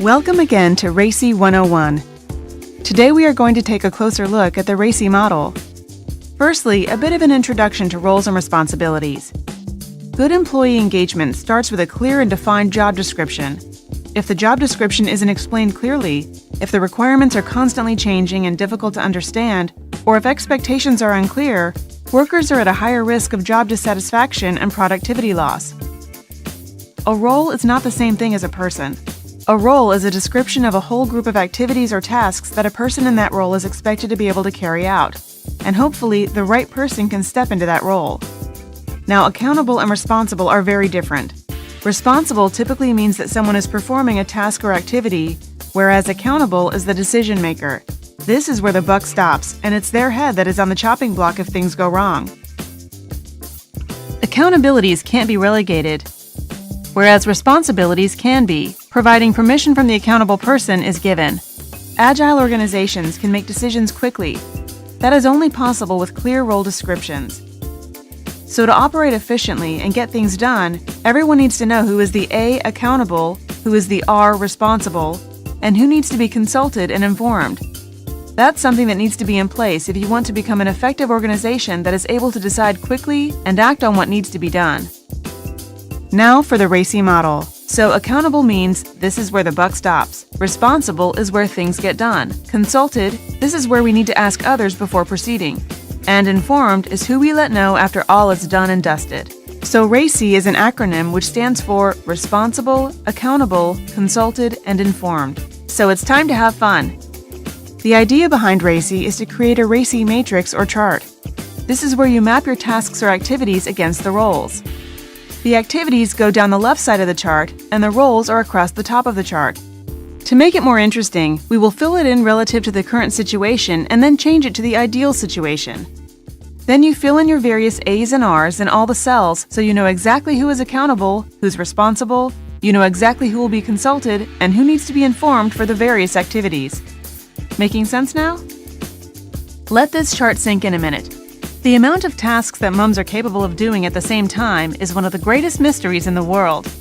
Welcome again to RACI 101. Today we are going to take a closer look at the RACI model. Firstly, a bit of an introduction to roles and responsibilities. Good employee engagement starts with a clear and defined job description. If the job description isn't explained clearly, if the requirements are constantly changing and difficult to understand, or if expectations are unclear, workers are at a higher risk of job dissatisfaction and productivity loss. A role is not the same thing as a person. A role is a description of a whole group of activities or tasks that a person in that role is expected to be able to carry out, and hopefully the right person can step into that role. Now, accountable and responsible are very different. Responsible typically means that someone is performing a task or activity, whereas accountable is the decision maker. This is where the buck stops, and it's their head that is on the chopping block if things go wrong. Accountabilities can't be relegated, whereas responsibilities can be, providing permission from the accountable person is given. Agile organizations can make decisions quickly. That is only possible with clear role descriptions. So to operate efficiently and get things done, everyone needs to know who is the A, accountable, who is the R, responsible, and who needs to be consulted and informed. That's something that needs to be in place if you want to become an effective organization that is able to decide quickly and act on what needs to be done. Now for the RACI model. So accountable means this is where the buck stops. Responsible is where things get done. Consulted, this is where we need to ask others before proceeding. And informed is who we let know after all is done and dusted. So RACI is an acronym which stands for Responsible, Accountable, Consulted, and Informed. So it's time to have fun. The idea behind RACI is to create a RACI matrix or chart. This is where you map your tasks or activities against the roles. The activities go down the left side of the chart, and the roles are across the top of the chart. To make it more interesting, we will fill it in relative to the current situation and then change it to the ideal situation. Then you fill in your various A's and R's in all the cells so you know exactly who is accountable, who's responsible, you know exactly who will be consulted, and who needs to be informed for the various activities. Making sense now? Let this chart sink in a minute. The amount of tasks that moms are capable of doing at the same time is one of the greatest mysteries in the world.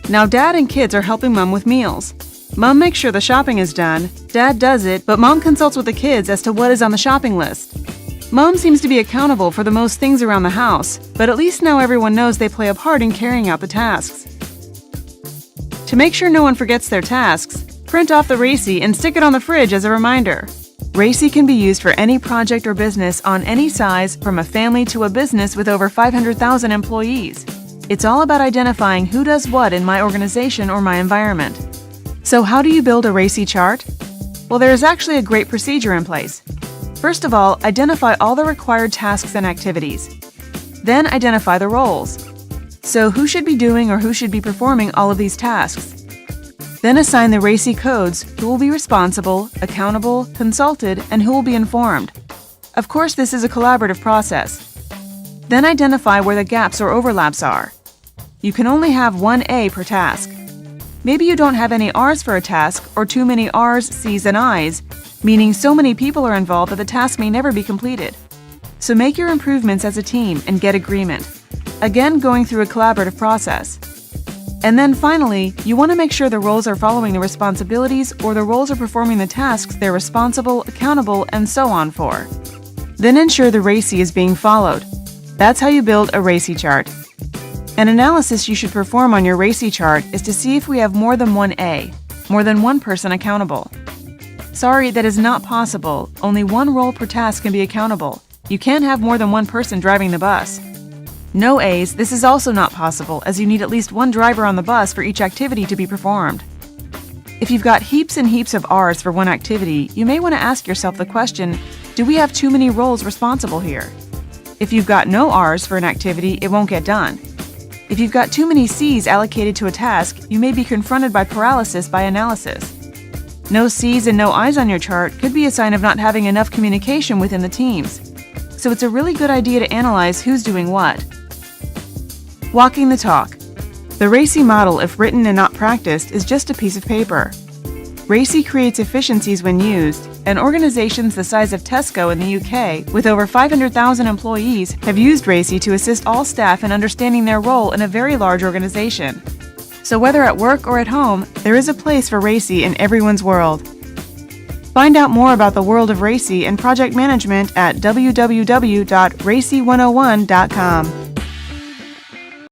Now, dad and kids are helping mom with meals. Mom makes sure the shopping is done, dad does it, but mom consults with the kids as to what is on the shopping list. Mom seems to be accountable for the most things around the house, but at least now everyone knows they play a part in carrying out the tasks. To make sure no one forgets their tasks, print off the RACI and stick it on the fridge as a reminder. RACI can be used for any project or business on any size, from a family to a business with over 500,000 employees. It's all about identifying who does what in my organization or my environment. So how do you build a RACI chart? Well, there is actually a great procedure in place. First of all, identify all the required tasks and activities. Then identify the roles. So who should be doing or who should be performing all of these tasks? Then assign the RACI codes, who will be responsible, accountable, consulted, and who will be informed. Of course, this is a collaborative process. Then identify where the gaps or overlaps are. You can only have one A per task. Maybe you don't have any R's for a task, or too many R's, C's, and I's, meaning so many people are involved that the task may never be completed. So make your improvements as a team and get agreement. Again, going through a collaborative process. And then finally, you want to make sure the roles are following the responsibilities or the roles are performing the tasks they're responsible, accountable, and so on for. Then ensure the RACI is being followed. That's how you build a RACI chart. An analysis you should perform on your RACI chart is to see if we have more than one A, more than one person accountable. Sorry, that is not possible. Only one role per task can be accountable. You can't have more than one person driving the bus. No A's, this is also not possible, as you need at least one driver on the bus for each activity to be performed. If you've got heaps and heaps of R's for one activity, you may want to ask yourself the question, do we have too many roles responsible here? If you've got no R's for an activity, it won't get done. If you've got too many C's allocated to a task, you may be confronted by paralysis by analysis. No C's and no I's on your chart could be a sign of not having enough communication within the teams. So it's a really good idea to analyze who's doing what. Walking the talk. The RACI model, if written and not practiced, is just a piece of paper. RACI creates efficiencies when used, and organizations the size of Tesco in the UK, with over 500,000 employees, have used RACI to assist all staff in understanding their role in a very large organization. So whether at work or at home, there is a place for RACI in everyone's world. Find out more about the world of RACI and project management at www.raci101.com.